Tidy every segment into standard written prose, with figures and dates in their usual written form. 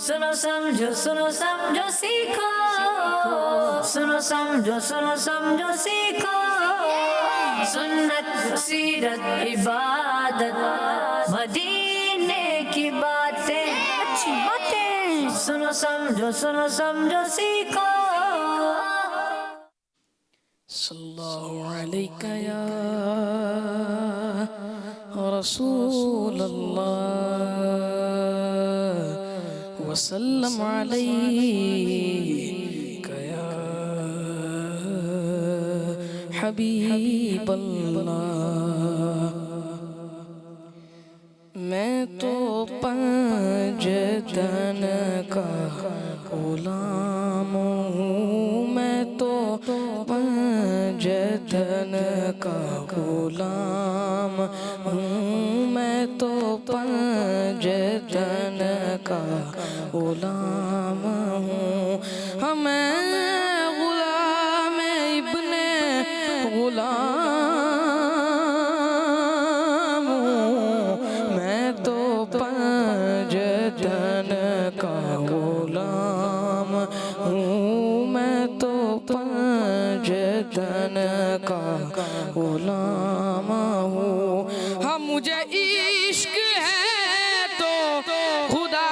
सुनो समझो सीखो, सुनो समझो सीखो, सुन्नत सीरत इबादत मदीने की बातें, अच्छी बातें। सुनो समझो सीखो। सल्लल्लाहु अलैका या रसूल अल्लाह वसल्लम अलैका या हबीब अल्लाह। मैं तो पंजतन का गुलाम हूँ, मैं तो पंजतन का गुलाम हूँ, मैं तो पंजतन का गुलाम हूँ। हमें गुलाम इब्ने गुलाम हूँ, मैं तो पंजतन का गुलाम हूँ, मैं तो पंजतन का गुलाम हूँ। हाँ मुझे इश्क है तो खुदा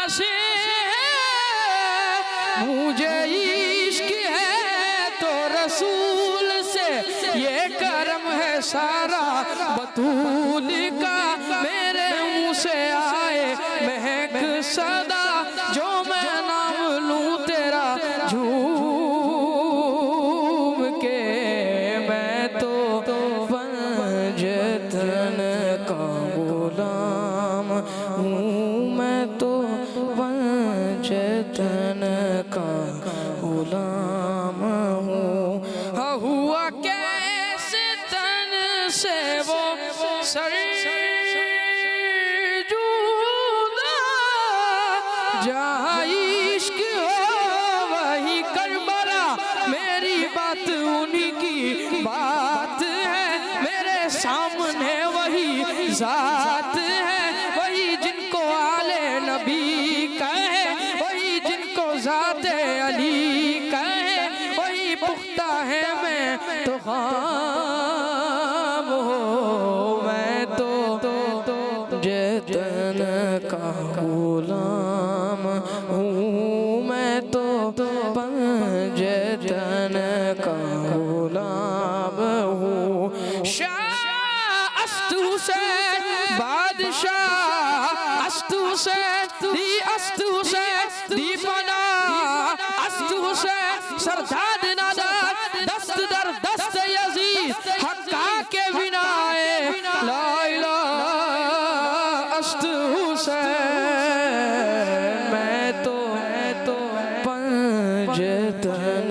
से, मुझे इश्क है तो रसूल से, ये करम है सारा बतूल का। मेरे मुँह से आए महक सदा, जो मैं नाम लूं तेरा झूम के। मैं तो पंजतन का गुलाम हूँ, मैं तो पंजतन का गुलाम हूँ। हाँ हुआ कैसे तन से वो सर जुदा, जहाँ इश्क हो वही करबला, मेरी बात उन्हीं की बात है। मेरे सामने वही जात है, वही जिनको आले नबी कहे, वही जिनको जाते अली कहे, वही पुख्ता है मैं तो ख़ाम हूँ। मैं तो पंजतन का गुलाम हूँ, मैं तो पंजतन का गुलाम हूँ। शाह अस्तु से बादशाह, अस्तु से दीपना, अस्तु से सरदाद नादाद, दस्त दर दस्त यजीद हक्का के बिना ला इलाहा अस्तु से। मैं तो पंजतन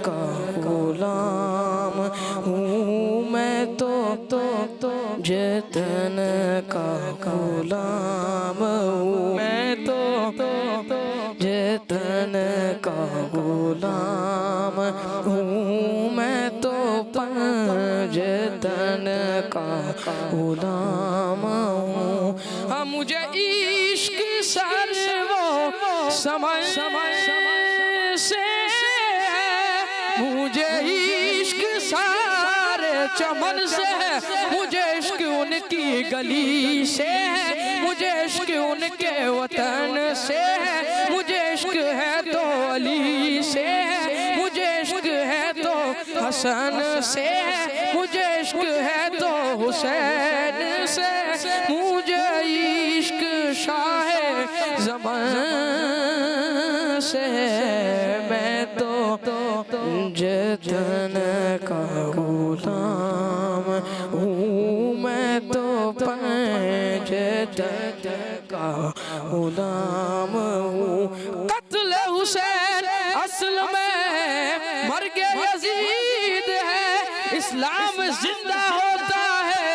का गुलाम हूँ, मैं तो पंजतन का गुलाम हूँ, मैं तो पंजतन का गुलाम हूँ, मैं तो पंजतन का गुलाम हूँ। हाँ मुझे इश्क सर वो समय से, मुझे इश्क सारे चमन से है, मुझे इश्क उनकी गली से है, मुझे इश्क उनके वतन से है, मुझे इश्क है तो अली से है, मुझे इश्क है तो हसन से है, मुझे इश्क है तो हुसैन से, मुझे इश्क शाह ज़मान से है। मैं तो पंजतन का गुलाम हूँ, मैं तो पंजतन का गुलाम हूँ। कत्ल हुसैन असल में मर्गे यजीद है, इस्लाम जिंदा होता है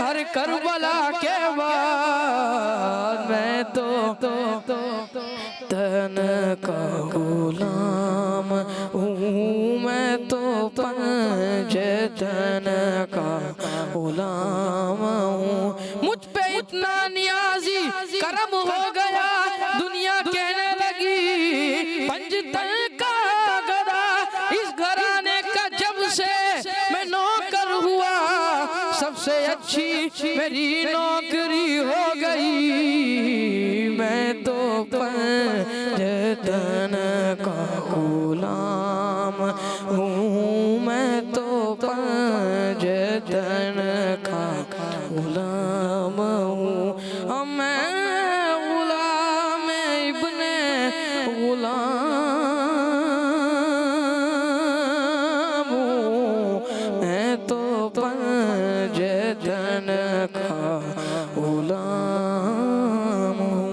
हर करबला के बाद। मैं तो तन का गुलाम हूँ, मैं तो पंजतन का गुलाम हूँ। मुझ पे इतना नियाजी करम हो गया मेरी नौकरी हो गई। मैं तो पंजतन का गुलाम हूँ, मैं तो पंजतन का गुलाम हूँ। मैं गुलाम इब्ने गुलाम हूँ, मैं तो पंजतन का गुलाम हूँ।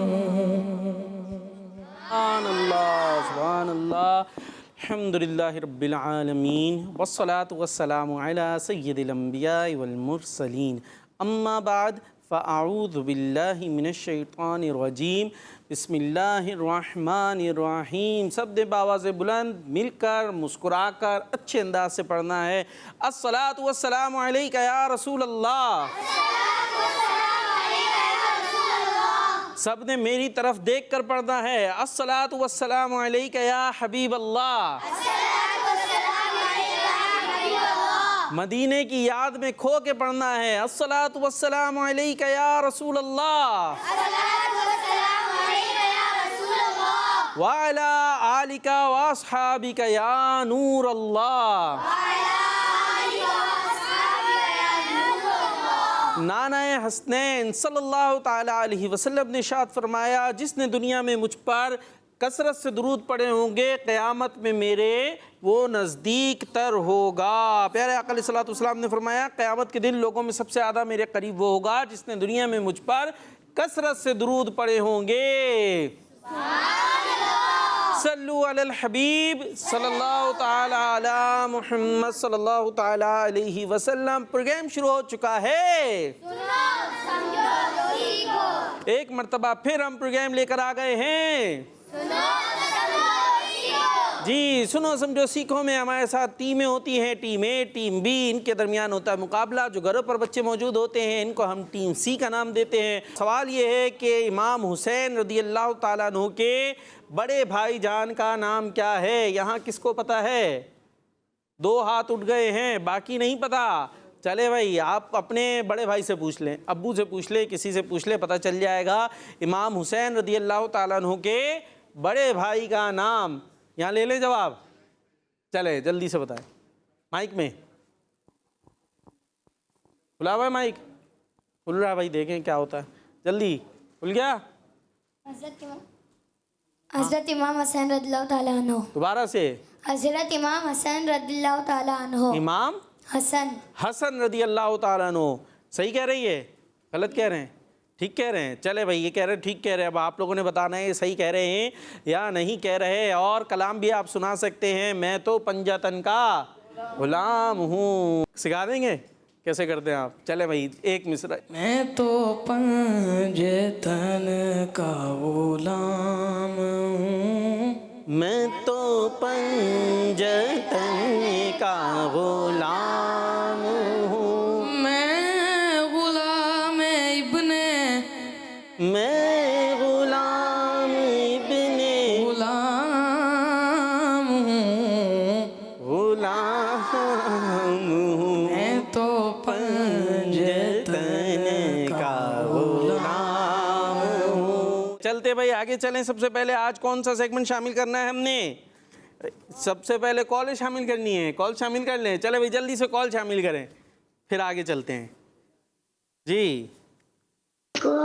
सुभानअल्लाह अल्हम्दुलिल्लाहि रब्बिल आलमीन वस्सलातु वस्सलामु अला सय्यिदिल अंबिया वल मुरसलीन अम्मा बाद फ़अऊज़ु बिल्लाहि मिनश शैतानिर रजीम बिस्मिल्लाहिर रहमानिर रहीम। सब ने बावाज़े बुलंद मिलकर मुस्कुराकर अच्छे अंदाज से पढ़ना है। अस्सलातु वस्सलामु अलैका या रसूल अल्लाह। सब ने मेरी तरफ देख कर पढ़ना है। अस्सलातु वस्सलामु अलैका या हबीब अल्लाह। मदीने की याद में खो के पढ़ना है। अस्सलातु वस्सलामु अलैका या रसूल अल्लाह व अला आलिका व अस्हाबिका या नूर अल्लाह। नाना-ए हसनैन सल्लल्लाहु ताला अलैहि वसल्लम ने इरशाद फरमाया, जिसने दुनिया में मुझ पर कसरत से दुरूद पढ़े होंगे क़यामत में मेरे वो नज़दीक तर होगा। प्यारे आका अलैहिस्सलातु वस्सलाम ने फरमाया, क़यामत के दिन लोगों में सबसे ज़्यादा मेरे करीब वो होगा जिसने दुनिया में मुझ पर कसरत से दुरूद पढ़े होंगे। सल्लु अलल हबीब सल्लल्लाहु ताला अला मुहम्मद सल्लल्लाहु ताला अलैहि वसल्लम। प्रोग्राम शुरू हो चुका है। एक मर्तबा फिर हम प्रोग्राम लेकर आ गए हैं। जी सुनो समझो सीखो में हमारे साथ टीमें होती हैं, टीम ए टीम बी, इनके दरमियान होता है मुकाबला। जो घरों पर बच्चे मौजूद होते हैं इनको हम टीम सी का नाम देते हैं। सवाल ये है कि इमाम हुसैन रदियल्लाहु ताला अन्हु के बड़े भाई जान का नाम क्या है? यहाँ किसको पता है? दो हाथ उठ गए हैं, बाकी नहीं पता। चले भाई, आप अपने बड़े भाई से पूछ लें, अब्बू से पूछ लें, किसी से पूछ लें, पता चल जाएगा। इमाम हुसैन रदियल्लाहु ताला अन्हु के बड़े भाई का नाम, यहाँ ले लें जवाब। चले जल्दी से बताएं। माइक में खुला हुआ है माइक? खुल रहा है भाई, देखें क्या होता है। जल्दी खुल गया? हज़रत इमाम हसन रदियल्लाहु ताला अन्हु। दोबारा से। हज़रत इमाम हसन रदियल्लाहु ताला अन्हु। इमाम हसन रदियल्लाहु ताला अन्हु। सही कह रही है, गलत कह रहे हैं? ठीक कह रहे हैं। चले भाई, ये कह रहे हैं ठीक कह रहे हैं। अब आप लोगों ने बताना है ये सही कह रहे हैं या नहीं कह रहे। और कलाम भी आप सुना सकते हैं। मैं तो पंजतन का गुलाम हूँ। सिखा देंगे कैसे करते हैं आप? चले भाई एक मिसरा। मैं तो पंजतन का गुलाम हूँ, मैं तो पंजतन का गुलाम हूँ। मैं गुलाम इब्ने मैं गुलाम इब्ने गुलाम हूँ, गुलाम हूँ। मैं तो पंजतन का गुलाम हूँ। चलते भाई आगे चलें। सबसे पहले आज कौन सा सेगमेंट शामिल करना है हमने? सबसे पहले कॉल शामिल करनी है। कॉल शामिल कर लें। चले भाई जल्दी से कॉल शामिल करें, फिर आगे चलते हैं। जी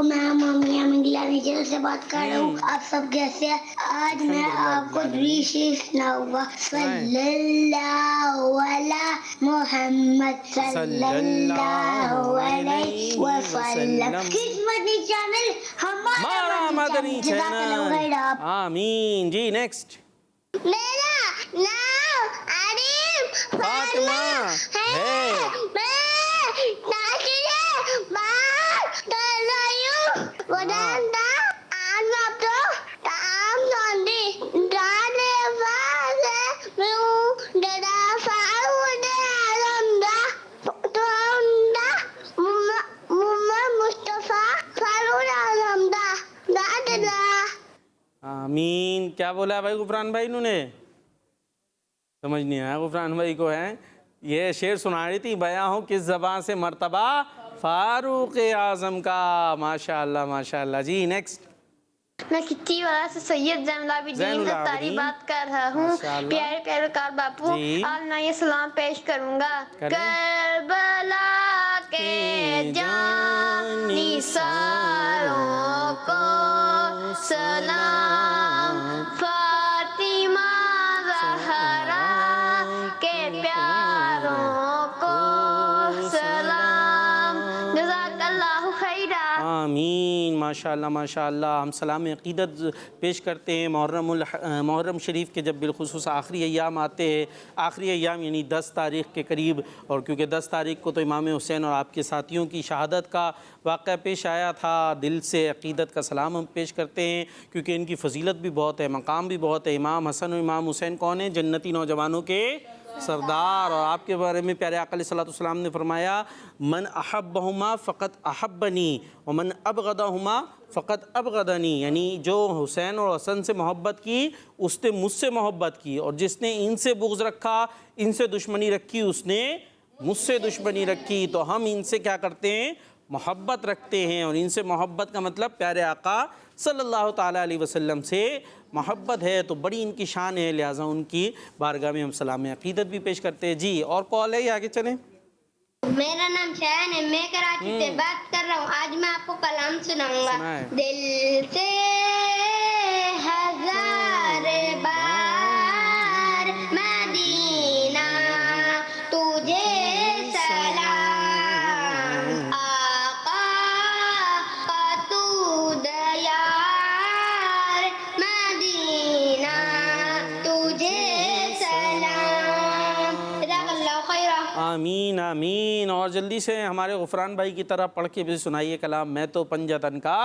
मैं मम्मी अमिंगला विजय से बात कर रहा हूँ। आप सब कैसे हैं? आज मैं आपको विशेष सुनाऊंगा। सल्लल्लाहु अला मुहम्मद सल्लल्लाहु अलैहि वसल्लम। किस्मती चैनल हमारा मदनी चैनल। आमीन जी। नेक्स्ट। मेरा नाम आरिफ फातिमा है। मैं नासिरे बात कर रही हूँ। वदांता आनब तो ताम नंदी दाने वाले मैं दरा फाउने आलमदा तो अंदा मुम्मा मुस्तफा फारूल आलमदा दादा। आमीन। क्या बोला भाई गुफरान भाई ने? समझ नहीं आया गुफरान भाई को। है ये शेर सुना रही थी, बयां हो किस ज़बान से मर्तबा फारूक आजम का। माशाल्लाह माशाल्लाह जी। नेक्स्ट। मैं किच्ची वाला से सैयद जैनुल आबिदीन जैनुल सत्तारी आबिदीन। बात कर रहा हूँ। माशाअल्लाह। प्यारे प्यारे कार बापू, जी। आज मैं ये सलाम पेश करूँगा। करें। करबला के जानी सारों को सलाम, फातिमा ज़हरा के प्यारों को सलाम, जज़ाकल्लाहु खैरा। आमीन। माशाल्लाह माशाल्लाह। हम सलाम अक़ीदत पेश करते हैं मुहर्रम शरीफ के जब बिलखुसूस आखिरी अय्याम आते हैं। आखिरी अय्याम यानी 10 तारीख़ के करीब, और क्योंकि 10 तारीख़ को तो इमाम हुसैन और आपके साथियों की शहादत का वाक़या पेश आया था, दिल से अक़ीदत का सलाम हम पेश करते हैं, क्योंकि इनकी फ़जीलत भी बहुत है, मकाम भी बहुत है। इमाम हसन और इमाम हुसैन कौन है? जन्नती नौजवानों के सरदार। और आपके बारे में प्यारे आका अलैहिस्सलातु वस्सलाम ने फरमाया, मन अहब्बहुमा फ़क़त अहब्बनी व मन अबग़दहुमा फ़क़त अबग़दनी, यानी जो हुसैन और हसन से मोहब्बत की उसने मुझसे मोहब्बत की, और जिसने इनसे बुग़्ज़ रखा, इनसे दुश्मनी रखी, उसने मुझसे दुश्मनी रखी। तो हम इनसे क्या करते हैं? मोहब्बत रखते हैं, और इनसे मोहब्बत का मतलब प्यारे आका सल्लल्लाहु ताला अलैहि वसल्लम से मोहब्बत है, तो बड़ी इनकी शान है, लिहाजा उनकी बारगाह में हम सलाम अक़ीदत भी पेश करते हैं जी। और कॉल है, आगे चलें। मेरा नाम शायन है, मैं कराची से बात कर रहा हूँ। आज मैं आपको कलाम सुनाऊंगा। सुनाएं। दिल से हजार बार मदीना तुझे सलाम, आका का तू दयार मदीना तुझे सलाम, जज़ाकल्लाहु खैरा। आमीन आमीन। और जल्दी से हमारे गुफरान भाई की तरह पढ़ के भी सुनाइए कलाम, मैं तो पंजतन का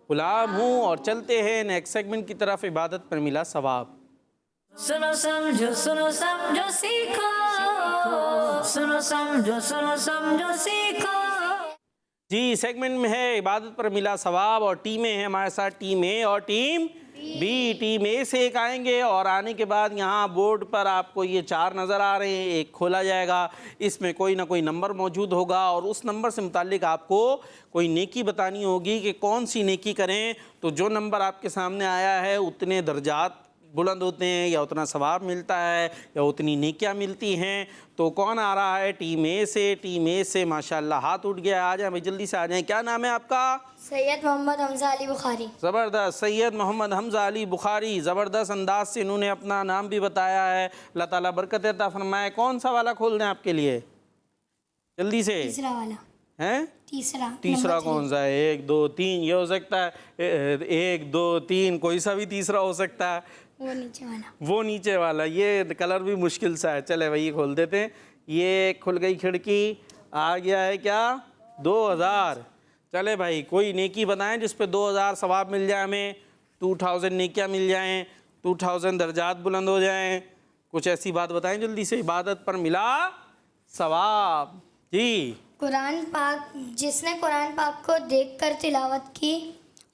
गुलाम हूँ। और चलते हैं नेक्स्ट सेगमेंट की तरफ, इबादत पर मिला सवाब। सुनो समझो सीखो, सुनो समझो सीखो। जी, सेगमेंट में है इबादत पर मिला सवाब, और टीमें हैं हमारे साथ, टीम ए और टीम बी। टीम ए से एक आएंगे, और आने के बाद यहाँ बोर्ड पर आपको ये 4 नज़र आ रहे हैं, एक खोला जाएगा, इसमें कोई ना कोई नंबर मौजूद होगा, और उस नंबर से मुताल्लिक आपको कोई नेकी बतानी होगी कि कौन सी नेकी करें। तो जो नंबर आपके सामने आया है उतने दर्जात बुलंद होते हैं, या उतना सवाब मिलता है, या उतनी नेकियां मिलती हैं। तो कौन आ रहा है? टीम ए से। टीम ए से माशाल्लाह हाथ उठ गया, आ जाए भाई, जल्दी से आ जाएं। क्या नाम है आपका? सैयद मोहम्मद हमजा अली बुखारी। ज़बरदस्त, सैयद मोहम्मद हमजा अली बुखारी। ज़बरदस्त अंदाज से इन्होंने अपना नाम भी बताया है। अल्लाह ताला बरकत अता फरमाए। कौन सा वाला खोल दें आपके लिए? जल्दी से। तीसरा वाला हैं? तीसरा कौन सा है? 1 2 3 ये हो सकता है, 1 2 3 कोई सा भी तीसरा हो सकता है। वो नीचे वाला। वो नीचे वाला, ये कलर भी मुश्किल सा है। चले भाई, ये खोल देते हैं। ये खुल गई खिड़की, आ गया है क्या? 2000। चले भाई, कोई नेकी बताएं जिस पे 2000 सवाब मिल जाए हमें, 2000 नेकियां मिल जाएं, 2000 दर्जात बुलंद हो जाएं। कुछ ऐसी बात बताएं जल्दी से, इबादत पर मिला सवाब जी। कुरान पाक, जिसने कुरान पाक को देखकर तिलावत की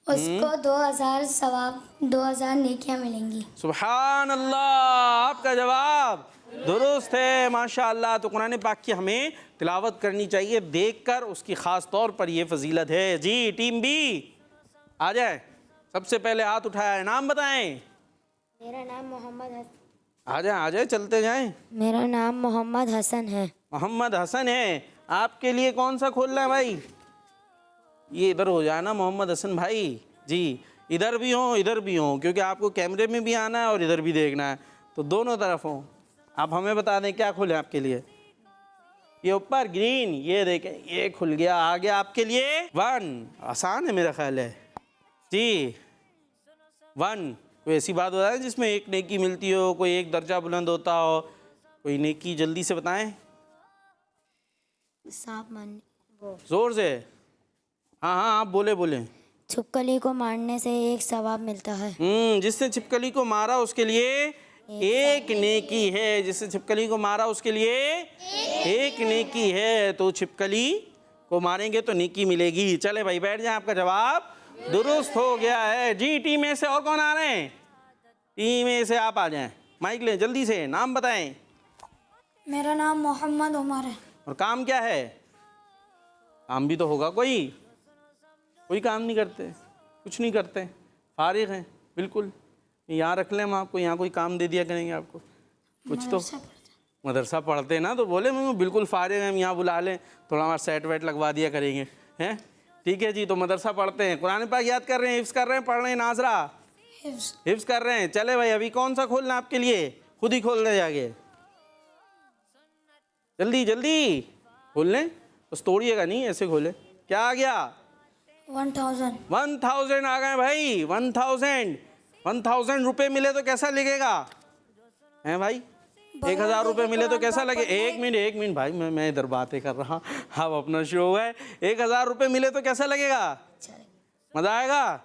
उसको 2000 सवाब, 2000 नेकियां मिलेंगी। सुभान अल्लाह, आपका जवाब दुरुस्त है माशाअल्लाह। तो कुरान पाक की हमें तिलावत करनी चाहिए देखकर, उसकी ख़ास तौर पर ये फजीलत है जी। टीम बी आ जाए, सबसे पहले हाथ उठाया है, नाम बताएं। मेरा नाम मोहम्मद हसन। आ जाए चलते जाएं। मेरा नाम मोहम्मद हसन है। मोहम्मद हसन है। आपके लिए कौन सा खोलना है भाई? ये इधर हो जाए ना मोहम्मद हसन भाई जी, इधर भी हो इधर भी हो, क्योंकि आपको कैमरे में भी आना है और इधर भी देखना है, तो दोनों तरफ हो। आप हमें बता दें क्या खोले आपके लिए। ये ऊपर ग्रीन, ये देखें, ये खुल गया, आ गया आपके लिए 1। आसान है मेरा ख्याल है जी। 1 कोई ऐसी बात बताएं जिसमें एक नेकी मिलती हो, कोई एक दर्जा बुलंद होता हो, कोई नेकी जल्दी से बताएं। सांप मारने, वो जोर से। हाँ आप बोले। छिपकली को मारने से एक सवाब मिलता है। जिसने छिपकली को मारा उसके लिए एक नेकी है। जिसने छिपकली को मारा उसके लिए एक नेकी है। तो छिपकली को मारेंगे तो नेकी मिलेगी। चले भाई बैठ जाए, आपका जवाब दुरुस्त हो गया है जी। टीम ए से और कौन आ रहे हैं? टीम ए से आप आ जाएं, माइक लें, जल्दी से नाम बताएं। मेरा नाम मोहम्मद उमर है। और काम क्या है? काम भी तो होगा, कोई काम नहीं करते, कुछ नहीं करते, फारिग हैं बिल्कुल। यहाँ रख लें हम आपको, यहाँ कोई काम दे दिया करेंगे आपको कुछ तो। मदरसा पढ़ते ना तो बोले मैं बिल्कुल फारिग हैं, हम यहाँ बुला लें, थोड़ा हमारा सेट वेट लगवा दिया करेंगे, हैं? ठीक है जी। तो मदरसा पढ़ते हैं, कुरान पाक याद कर रहे हैं, हिफ्ज़ कर रहे हैं, पढ़ रहे हैं, नाजरा हिफ्ज़ कर रहे हैं। चले भाई, अभी कौन सा खोलना आपके लिए, खुद ही खोल दे जाके, जल्दी जल्दी खोल लें, बस तोड़िएगा नहीं, ऐसे खोले। क्या आ गया? 1000 आ गए भाई। 1000 रुपये मिले तो कैसा लगेगा, हैं भाई? 1000 रुपये मिले तो कैसा लगे? एक मिनट भाई, मैं इधर बातें कर रहा, अब अपना शो है। 1000 रुपये मिले तो कैसा लगेगा? मज़ा आएगा,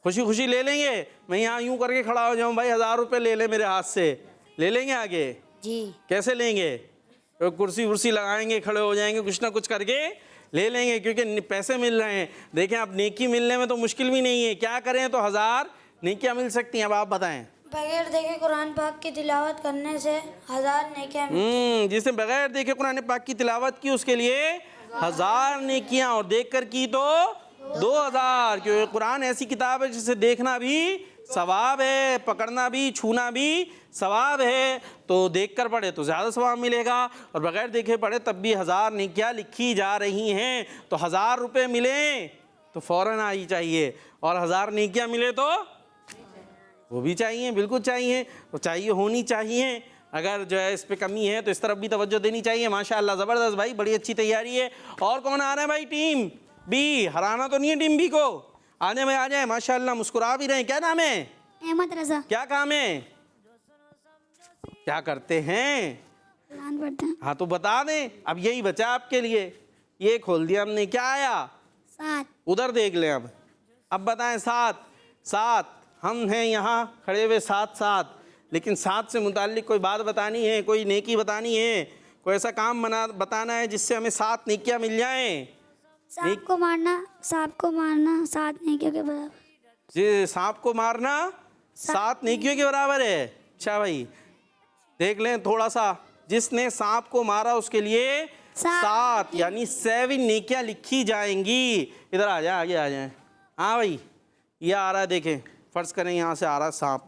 खुशी खुशी ले लेंगे। मैं यहाँ यूं करके खड़ा हो जाऊँ, भाई 1000 रुपये ले ले मेरे हाथ से, ले लेंगे आगे जी। कैसे लेंगे? तो कुर्सी वुर्सी लगाएंगे, खड़े हो जाएंगे, कुछ ना कुछ करके ले लेंगे, क्योंकि पैसे मिल रहे हैं। देखें, अब नेकी मिलने में तो मुश्किल भी नहीं है, क्या करें तो 1000 नेकियां मिल सकती हैं। अब आप बताएं। बगैर देखे कुरान पाक की तिलावत करने से 1000 नेकियां। जिसने बगैर देखे कुरान पाक की तिलावत की उसके लिए 1000 नेकियां, और देख कर की तो 2000, क्योंकि कुरान ऐसी किताब है जिसे देखना भी सवाब है, पकड़ना भी, छूना भी सवाब है। तो देख कर पढ़े तो ज़्यादा सवाब मिलेगा, और बगैर देखे पढ़े तब भी 1000 नेकियां लिखी जा रही हैं। तो 1000 रुपये मिले तो फ़ौरन आई चाहिए, और 1000 नेकियां मिले तो वो भी चाहिए, बिल्कुल चाहिए, तो चाहिए, होनी चाहिए। अगर जो है इस पे कमी है तो इस तरफ भी तवज्जो देनी चाहिए। माशाअल्लाह, ज़बरदस्त भाई, बड़ी अच्छी तैयारी है। और कौन आ रहा है भाई? टीम बी, हराना तो नहीं है टीम बी को। आ जाए भाई, आ जाए, माशाअल्लाह, मुस्कुरा भी रहे हैं। क्या नाम है? अहमद रजा। क्या काम है, क्या करते हैं? कुरान पढ़ते हैं। हाँ तो बता दें, अब यही बचा आपके लिए। ये खोल दिया हमने, क्या आया? 7। उधर देख लें। अब बताएं। 7 हम हैं यहाँ खड़े हुए, 7, लेकिन 7 से मुताल्लिक कोई बात बतानी है, कोई नेकी बतानी है, कोई ऐसा काम बताना है जिससे हमें 7 नेकियां मिल जाएं। सांप को मारना 7 नेकियों के बराबर। जी, सांप को मारना 7 नेकियों के बराबर है। अच्छा भाई, देख लें थोड़ा सा। जिसने सांप को मारा उसके लिए 7 यानी 7 नेकियां लिखी जाएंगी। इधर आ जाए, आगे आ जाए। हाँ भाई, ये आ रहा है, देखें, फ़र्ज़ करें यहाँ से आ रहा है सांप,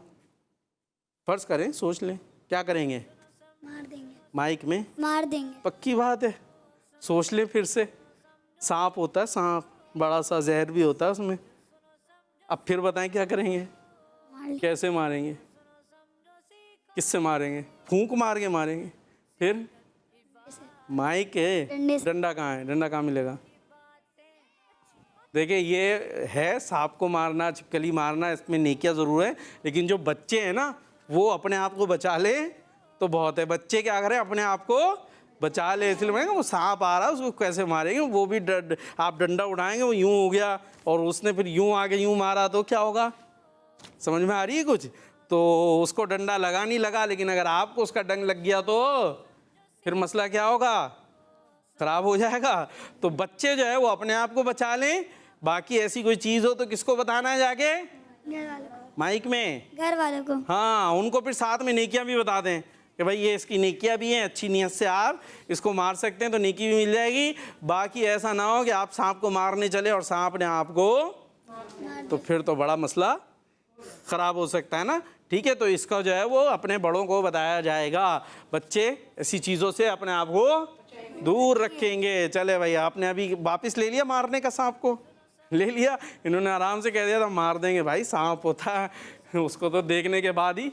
फ़र्ज़ करें, सोच लें क्या करेंगे? मार देंगे। माइक में मार देंगे। पक्की बात है, सोच लें फिर से। सांप होता है, सांप बड़ा सा, जहर भी होता है उसमें। अब फिर बताएं क्या करेंगे, कैसे मारेंगे, किससे मारेंगे? फूंक मार के मारेंगे। फिर माइक है, डंडा कहाँ है? डंडा कहाँ मिलेगा? देखिए, ये है सांप को मारना, छिपकली मारना, इसमें नेकियां ज़रूर है, लेकिन जो बच्चे हैं ना, वो अपने आप को बचा ले तो बहुत है। बच्चे क्या करें, अपने आप को बचा ले, इसलिए मैं वो सांप आ रहा है उसको कैसे मारेंगे? वो भी आप डंडा उठाएंगे, वो यूं हो गया, और उसने फिर यूं आगे यूं मारा तो क्या होगा? समझ में आ रही है कुछ? तो उसको डंडा लगा नहीं लगा, लेकिन अगर आपको उसका डंग लग गया तो फिर मसला क्या होगा? ख़राब हो जाएगा। तो बच्चे जो है वो अपने आप को बचा लें। बाकी ऐसी कोई चीज़ हो तो किसको बताना है जाके? घर वालों को। माइक में घर वालों को। हाँ, उनको फिर साथ में नेकियां भी बता दें कि भाई ये इसकी नेकियां भी हैं, अच्छी नीयत से आप इसको मार सकते हैं तो नेकी भी मिल जाएगी। बाकी ऐसा ना हो कि आप सांप को मारने चले और सांप ने आपको, तो फिर तो बड़ा मसला ख़राब हो सकता है ना। ठीक है, तो इसका जो है वो अपने बड़ों को बताया जाएगा। बच्चे ऐसी चीज़ों से अपने आप को दूर रखेंगे। चले भाई, आपने अभी वापस ले लिया मारने का, सांप को ले लिया। इन्होंने आराम से कह दिया था मार देंगे। भाई सांप होता है, उसको तो देखने के बाद ही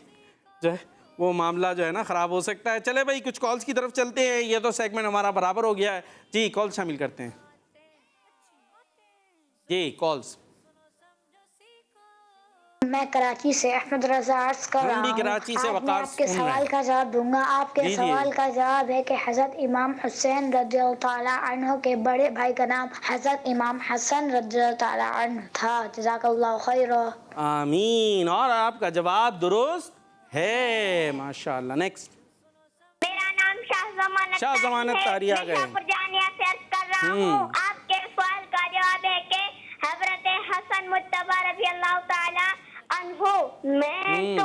जो है वो मामला जो है ना ख़राब हो सकता है। चले भाई, कुछ कॉल्स की तरफ चलते हैं। ये तो सेगमेंट हमारा बराबर हो गया है जी, कॉल शामिल करते हैं जी, कॉल्स। मैं कराची से अहमद रजा अर्ज कर रहा हूँ। कराची से आज मैं वकार आपके सुन सवाल रहे का जवाब दूंगा। आपके जी, सवाल का जवाब है कि हज़रत इमाम हुसैन रज़ियल्लाहु ताला अन्हु के बड़े भाई का नाम हज़रत इमाम हसन रज़ियल्लाहु ताला अन्हु था। जज़ाकल्लाहु खैरा। आमीन। और आपका जवाब दुरुस्त है, माशाअल्लाह। नेक्स्ट। मेरा नाम शाह ज़मानत तारी आ गए। जानिया से अर्ज कर रहा हूँ। आपके सवाल का जवाब है कि हज़रत हसन मुज्तबा रज़ी अल्लाह ताला अन्हु मैं तो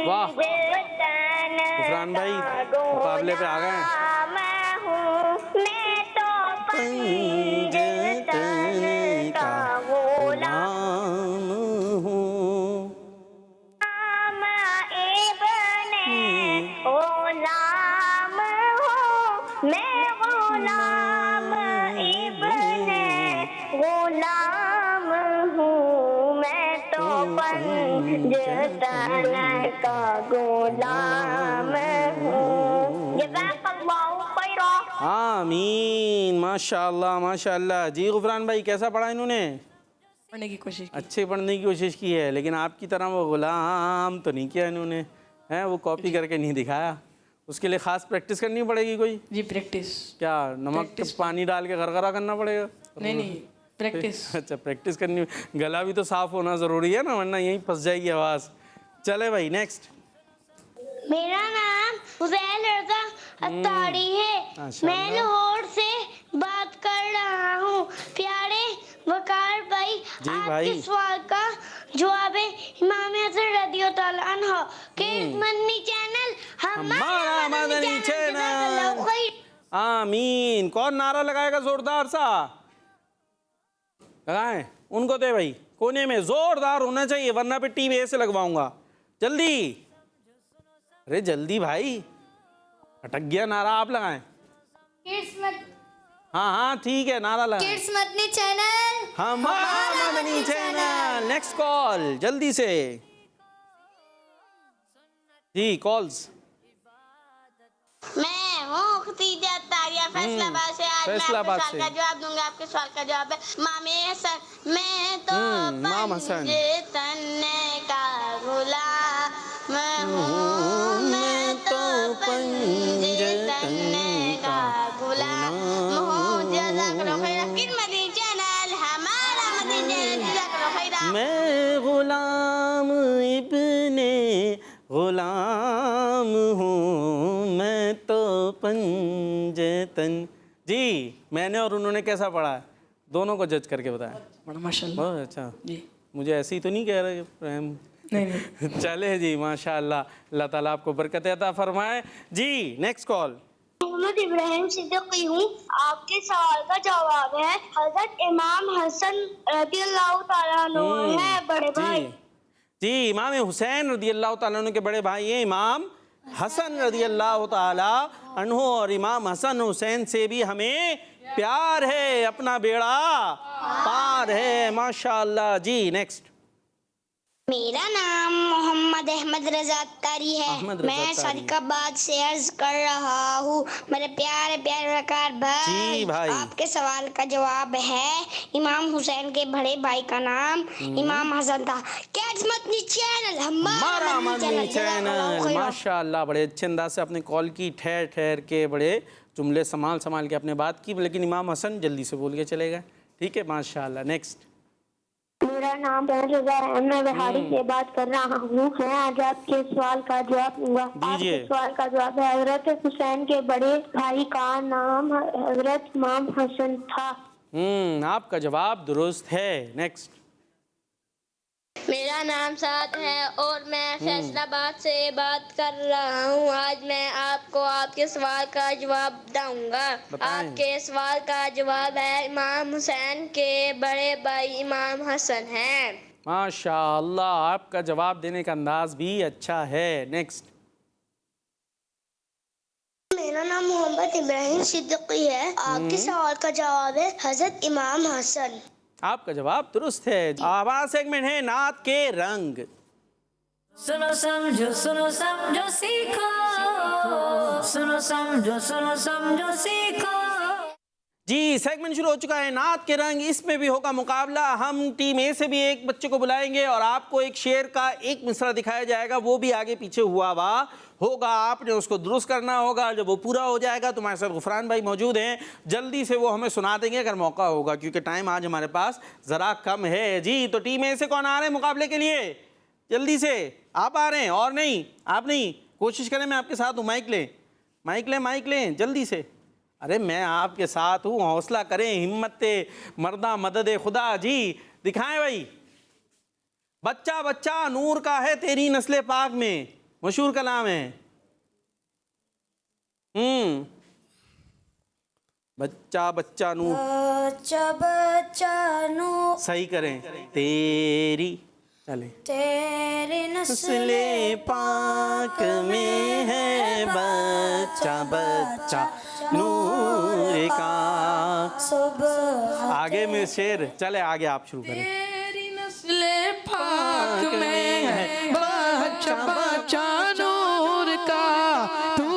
वाह, गुफरान भाई मुकाबले पे आ गए। मैं हूँ, मैं तो पंजतन का गुलाम हूँ। गुलाम हूँ मैं, गुलाम इब्ने गुलाम हूँ मैं तो पंजतन का गुलाम हूँ। जज़ाकल्लाहु खैरा। आमीन, माशाअल्लाह माशाअल्लाह। जी गुफरान भाई, कैसा पढ़ा इन्होंने? पढ़ने की कोशिश की। अच्छे पढ़ने की कोशिश की है, लेकिन आपकी तरह वो गुलाम तो नहीं किया इन्होंने, हैं? वो कॉपी करके नहीं दिखाया। उसके लिए ख़ास प्रैक्टिस करनी पड़ेगी कोई? जी प्रैक्टिस। क्या नमक के पानी डाल के गरगरा करना पड़ेगा? नहीं प्रैक्टिस। अच्छा, प्रैक्टिस करनी। गला भी तो साफ़ होना ज़रूरी है ना, वरना यहीं फंस जाएगी आवाज़। चले भाई नेक्स्ट। मेरा नाम हुसैन रज़ा अत्तारी है। माशाअल्लाह। मैं लाहौर से बात कर रहा हूँ। प्यारे वकार भाई, आपके भाई। सवाल का जवाब है इमाम हसन रज़ियल्लाहु अन्हु के मदनी चैनल हमारा मदनी चैनल। जज़ाकल्लाहु खैर। आमीन। कौन नारा लगाएगा जोरदार सा? लगाएं, उनको दे भाई, कोने में जोरदार होना चाहिए, वरना पे टीवी ऐसे लगवाऊंगा। जल्दी, अरे जल्दी भाई, अटक गया नारा। आप लगाएं। हाँ हाँ ठीक है, नारा लगाएं। किड्स मदनी चैनल हमारा मदनी चैनल। नेक्स्ट कॉल जल्दी से। जी कॉल्स। मैं हूँ खतीजा तारिया फैसलाबाद से। आज मैं फैसलाबाद आपके सवाल से। का जवाब दूंगा। आपके सवाल का जवाब है इमाम हसन। मैं तो इमाम हसन। पंजतन का गुलाम हूँ मैं तो पंजतन का गुलाम हूँ। जज़ाकल्लाहु खैर। किस मदनी चैनल हमारा मदनी चैनल। जज़ाकल्लाहु खैर। मैं गुलाम इब्ने गुलाम हूँ मैं तो पंजतन। जी मैंने और उन्होंने कैसा पढ़ा है, दोनों को जज करके बताया। बड़ा माशाल्लाह। बहुत अच्छा। जी मुझे ऐसे ही तो नहीं कह रहे प्रेम। नहीं चले जी, माशाअल्लाह, अल्लाह ताला आपको बरकत अता फरमाए। जी नेक्स्ट कॉल। मोहम्मद इब्राहिम सिद्दीकी हूँ। आपके सवाल का जवाब है हजरत इमाम हसन रज़ियल्लाहु ताला अन्हु है बड़े भाई। जी इमाम हुसैन रज़ियल्लाहु ताला अन्हु के बड़े भाई हैं इमाम हसन रज़ियल्लाहु ताला अन्हु। और इमाम हसन हुसैन से भी हमें प्यार है, अपना बेड़ा पार है, माशाअल्लाह। जी नेक्स्ट। मेरा नाम मोहम्मद अहमद रजा अत्तारी है। अहमद रज़ा मैं अत्तारी। सदकाबाद से अर्ज कर रहा हूँ। मेरे प्यारे प्यारे वकार भाई, जी भाई। आपके सवाल का जवाब है इमाम हुसैन के बड़े भाई का नाम इमाम हसन था। किड्स मदनी चैनल हमारा मदनी चैनल। जज़ाकल्लाहु खैर। माशाअल्लाह, बड़े अच्छे अंदाज से आपने कॉल की, ठहर ठहर के बड़े जुमले संभाल के आपने बात की, लेकिन इमाम हसन जल्दी से बोल के चले गए। ठीक है, माशाअल्लाह। नेक्स्ट। मेरा नाम रजा है। मैं बिहारी से बात कर रहा हूँ। मैं आज आपके सवाल का जवाब दूंगा। दीजिए। आपके सवाल का जवाब है हजरत हुसैन के बड़े भाई का नाम हजरत इमाम हसन था। आपका जवाब दुरुस्त है। नेक्स्ट। मेरा नाम साद है और मैं फैसलाबाद से बात कर रहा हूँ। आज मैं आपको आपके सवाल का जवाब दूंगा। बताएं। आपके सवाल का जवाब है इमाम हुसैन के बड़े भाई इमाम हसन हैं। माशाअल्लाह, आपका जवाब देने का अंदाज भी अच्छा है। नेक्स्ट। मेरा नाम मोहम्मद इब्राहिम सिद्दीकी है। आपके सवाल का जवाब है हजरत इमाम हसन। आपका जवाब दुरुस्त है। आवाज सेगमेंट है नात के रंग। सुनो समझो सीखो, सुनो समझो सीखो। जी सेगमेंट शुरू हो चुका है नात के रंग। इसमें भी होगा मुकाबला। हम टीम ए से भी एक बच्चे को बुलाएंगे और आपको एक शेर का एक मिसरा दिखाया जाएगा, वो भी आगे पीछे हुआ होगा, आपने उसको दुरुस्त करना होगा। जब वो पूरा हो जाएगा तो हमारे साथ गुफरान भाई मौजूद हैं, जल्दी से वो हमें सुना देंगे अगर मौका होगा, क्योंकि टाइम आज हमारे पास ज़रा कम है। जी तो टीम ए से कौन आ रहे हैं मुकाबले के लिए? जल्दी से आप आ रहे हैं? और नहीं, आप नहीं, कोशिश करें मैं आपके साथ हूँ। माइक लें जल्दी से। अरे मैं आपके साथ हूँ, हौसला करें, हिम्मत मर्दा मदद खुदा। जी दिखाएं भाई। बच्चा बच्चा नूर का है तेरी नस्ले पाक में, मशहूर कलाम है। बच्चा बच्चा नू बच्चा बच्चा नू सही करें, तेरी चले तेरी नस्ल नस्ले पाक में है बच्चा बच्चा नूर का। सुबह आगे में शेर चले, आगे आप शुरू करें। तेरी नस्ले पाक में है बच्चा बच्चा नूर का, तू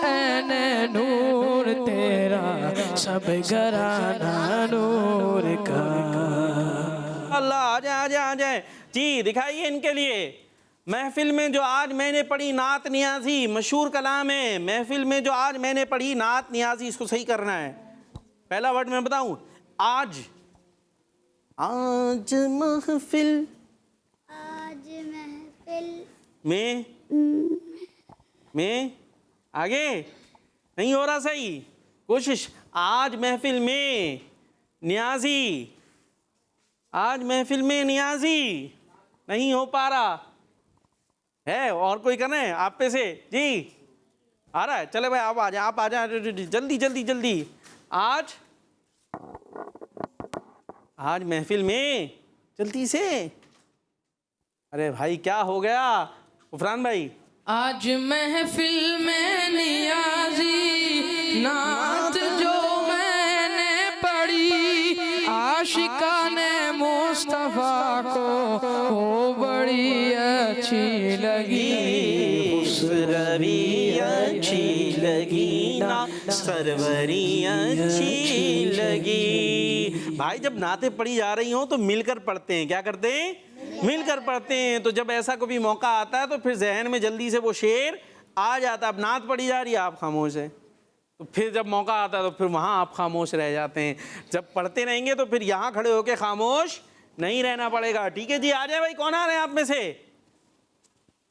है नूर तेरा सब घराना नूर का। अल्लाह आ जाए आ जाए आ जाए जी, दिखाइए इनके लिए। महफिल में जो आज मैंने पढ़ी नात नियाजी, मशहूर कलाम है। महफिल में जो आज मैंने पढ़ी नात नियाजी, इसको सही करना है। पहला वर्ड मैं बताऊं, आज। आज महफिल आज महफिल में आगे नहीं हो रहा सही, कोशिश। आज महफिल में नियाजी, आज महफिल में नियाजी नहीं हो पा रहा है। और कोई करना है आप पे से जी? आ रहा है, चले भाई आप आ जाए, आप आ जाए जल्दी जल्दी जल्दी। आज महफिल में जल्दी से। अरे भाई क्या हो गया उफरान भाई? आज महफिल में नियाजी नात जो मैंने पढ़ी, आशिकाने मुस्तफा को वो बड़ी अच्छी लगी। सरवरी अच्छी लगी ना, सरवरी अच्छी लगी। भाई जब नाते पढ़ी जा रही हो तो मिलकर पढ़ते हैं। क्या करते हैं? मिलकर पढ़ते हैं। तो जब ऐसा कभी मौका आता है तो फिर जहन में जल्दी से वो शेर आ जाता है। अब नात पढ़ी जा रही है, आप खामोश है, तो फिर जब मौका आता है तो फिर वहाँ आप खामोश रह जाते हैं। जब पढ़ते रहेंगे तो फिर यहाँ खड़े होकर खामोश नहीं रहना पड़ेगा। ठीक है जी, आ जाए भाई। कौन आ रहे हैं आप में से?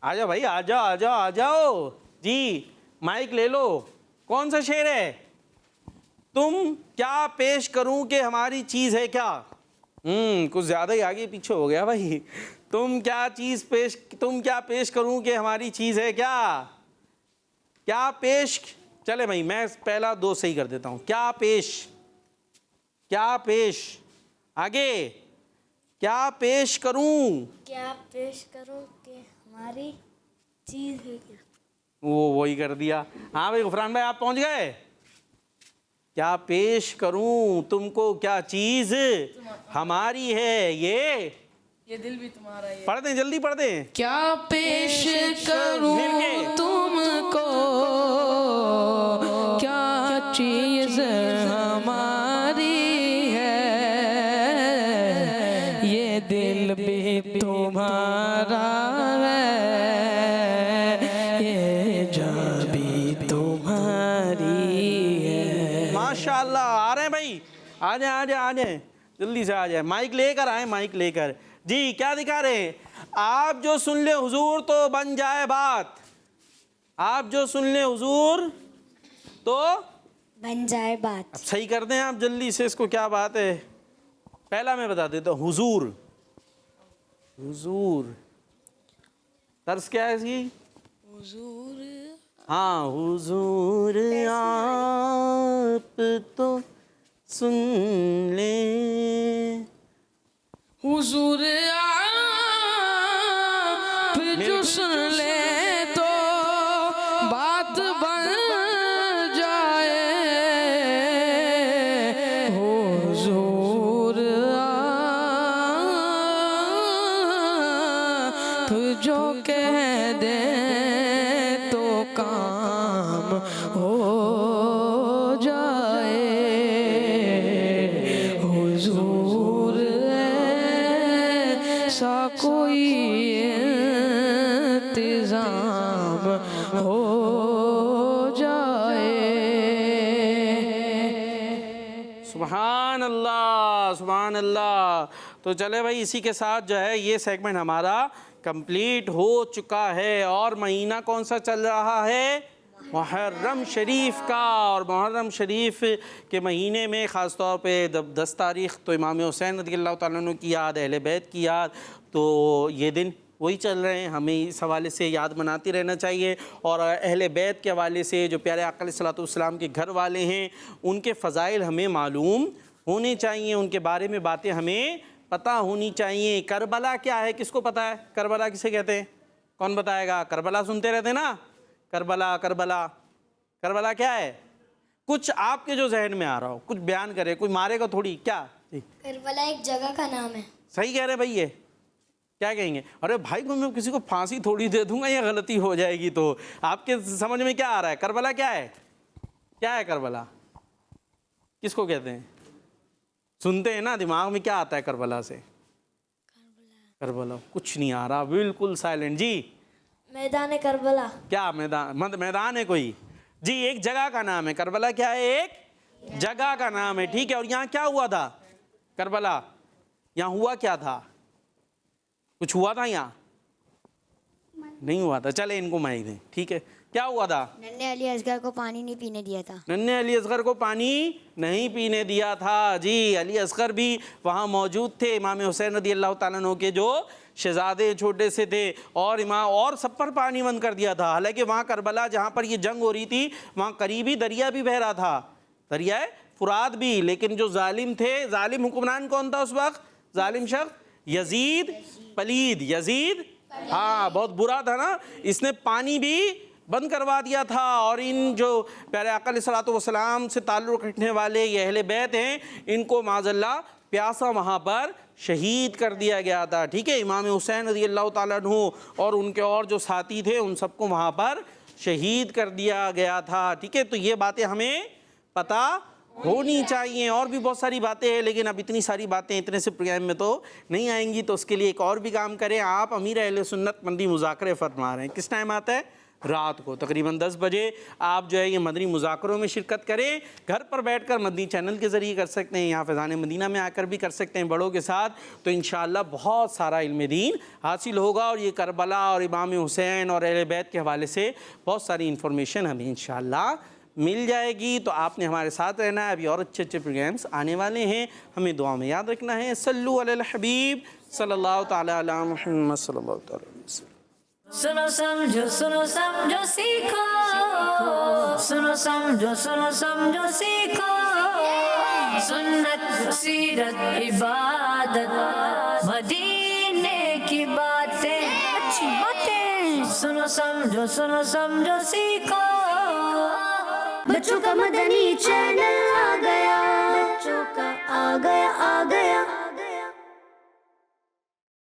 आ जाओ भाई, आ जाओ आ जाओ आ जाओ जी, माइक ले लो। कौन सा शेर है? तुम क्या पेश करूं कि हमारी चीज़ है क्या? कुछ ज़्यादा ही आगे पीछे हो गया भाई। तुम क्या पेश करूं कि हमारी चीज़ है क्या? क्या पेश, चले भाई मैं पहला दो सही कर देता हूं। क्या पेश आगे, क्या पेश करूं? क्या पेश करो कि हमारी चीज है क्या? वो वही कर दिया। हाँ भाई गुफरान भाई आप पहुंच गए। क्या पेश करूं तुमको, क्या चीज हमारी है ये दिल भी तुम्हारा है। पढ़ दें, जल्दी पढ़ दें। क्या पेश करूं मिलके। तुमको, क्या चीज हमारी है, ये दिल भी तुम्हारा है, ये जान भी तुम्हारी है। माशाल्लाह, आ रहे हैं भाई, आ जाए जल्दी से आ जाए। माइक लेकर आए, माइक लेकर जी। क्या दिखा रहे हैं? आप जो सुन ले हुजूर तो बन जाए बात। आप जो सुन ले हुजूर तो बन जाए बात। अब सही कर दें आप जल्दी से इसको। क्या बात है? पहला मैं बता देता हूँ, हुजूर। तर्स क्या है इसकी? हाँ, हुजूर आप तो सुन ले, हुजूर आप जो सुन ले तो बात बन जाए, हुजूर आप जो कह दे तो काम हो जाए, हुजूर ऐसा कोई इंतजाम हो जाए। सुभान अल्लाह सुभान अल्लाह। तो चले भाई, इसी के साथ जो है ये सेगमेंट हमारा कंप्लीट हो चुका है। और महीना कौन सा चल रहा है? मुहर्रम शरीफ का। और मुहर्रम शरीफ के महीने में ख़ास तौर पे 10 तारीख़ तो इमाम हुसैन रज़ियल्लाहु ताला अन्हु की याद, अहले बैत की याद। तो ये दिन वही चल रहे हैं, हमें इस हवाले से याद बनाते रहना चाहिए। और अहले बैत के हवाले से जो प्यारे आका अलैहिस्सलाम के घर वाले हैं उनके फ़ज़ाइल हमें मालूम होने चाहिए, उनके बारे में बातें हमें पता होनी चाहिए। करबला क्या है, किसको पता है? करबला किसे कहते हैं? कौन बताएगा? करबला सुनते रहते ना, करबला करबला। करबला क्या है? कुछ आपके जो जहन में आ रहा हो कुछ बयान करे, कोई मारेगा थोड़ी। क्या? करबला एक जगह का नाम है। सही कह रहे भाई, ये क्या कहेंगे? अरे भाई को मैं किसी को फांसी थोड़ी दे दूंगा या गलती हो जाएगी। तो आपके समझ में क्या आ रहा है? करबला क्या है? क्या है करबला? किसको कहते हैं? सुनते हैं ना, दिमाग में क्या आता है करबला से? करबला कुछ नहीं आ रहा, बिल्कुल साइलेंट। जी मैदान करबला। क्या मैदान? मैदान है कोई? जी एक जगह का नाम है। करबला क्या है? एक जगह का नाम है, ठीक है। और यहाँ क्या हुआ था? करबला यहाँ हुआ क्या था? कुछ हुआ था? यहाँ नहीं हुआ था। चले इनको माइक दें, ठीक है। क्या हुआ था? नन्हे अली असगर को पानी नहीं पीने दिया था। नन्हे अली असगर को पानी नहीं पीने दिया था। जी अली असगर भी वहाँ मौजूद थे। इमाम हुसैन रज़ी अल्लाह तआला अन्हु के जो शहजादे छोटे से थे, और इमाम और सब पर पानी बंद कर दिया था। हालांकि वहाँ करबला जहाँ पर ये जंग हो रही थी वहाँ करीबी दरिया भी बह रहा था, दरिया फुरात भी। लेकिन जो जालिम थे, जालिम हुक्मरान कौन था उस वक्त? जालिम शख्स यजीद पलीद, यजीद हाँ बहुत बुरा था ना, इसने पानी भी बंद करवा दिया था। और इन जो प्यारे आका अलैहिस्सलातु वस्सलाम से ताल्लुक़ रखने वाले ये अहले बैत हैं, इनको माज़अल्लाह प्यासा वहाँ पर शहीद कर दिया गया था, ठीक है। इमाम हुसैन रज़ी अल्लाह तआला अन्हु और उनके और जो साथी थे उन सबको वहाँ पर शहीद कर दिया गया था, ठीक है। तो ये बातें हमें पता होनी चाहिए। और भी बहुत सारी बातें हैं, लेकिन अब इतनी सारी बातें इतने से प्रोग्राम में तो नहीं आएंगी। तो उसके लिए एक और भी काम करें आप। अमीर अहले सुन्नत मदनी मुज़ाकरे फरमा रहे हैं। किस टाइम आता है? रात को तकरीबन 10 बजे आप जो है ये मदनी मुज़ाकरों में शिरकत करें। घर पर बैठकर मदनी चैनल के ज़रिए कर सकते हैं, यहाँ फैज़ान मदीना में आकर भी कर सकते हैं बड़ों के साथ। तो इंशाअल्लाह बहुत सारा इल्म दीन हासिल होगा। और ये करबला और इमाम हुसैन और अहले बैत के हवाले से बहुत सारी इन्फॉर्मेशन हमें इंशाअल्लाह मिल जाएगी। तो आपने हमारे साथ रहना है। अभी और अच्छे अच्छे प्रोग्राम्स आने वाले हैं, हमें दुआ में याद रखना है। सल्लु अलल हबीब सल्लल्लाहु तआला अला मुहम्मद सल्लल्लाहु तआला अलैहि वसल्लम। सुनो समझो सीखो, सुनो समझो सीखो। सुन्नत सीरत इबादत मदीने की बातें, अच्छी बातें। सुनो समझो सीखो। बच्चों का मदनी चैनल आ गया, बच्चों का आ गया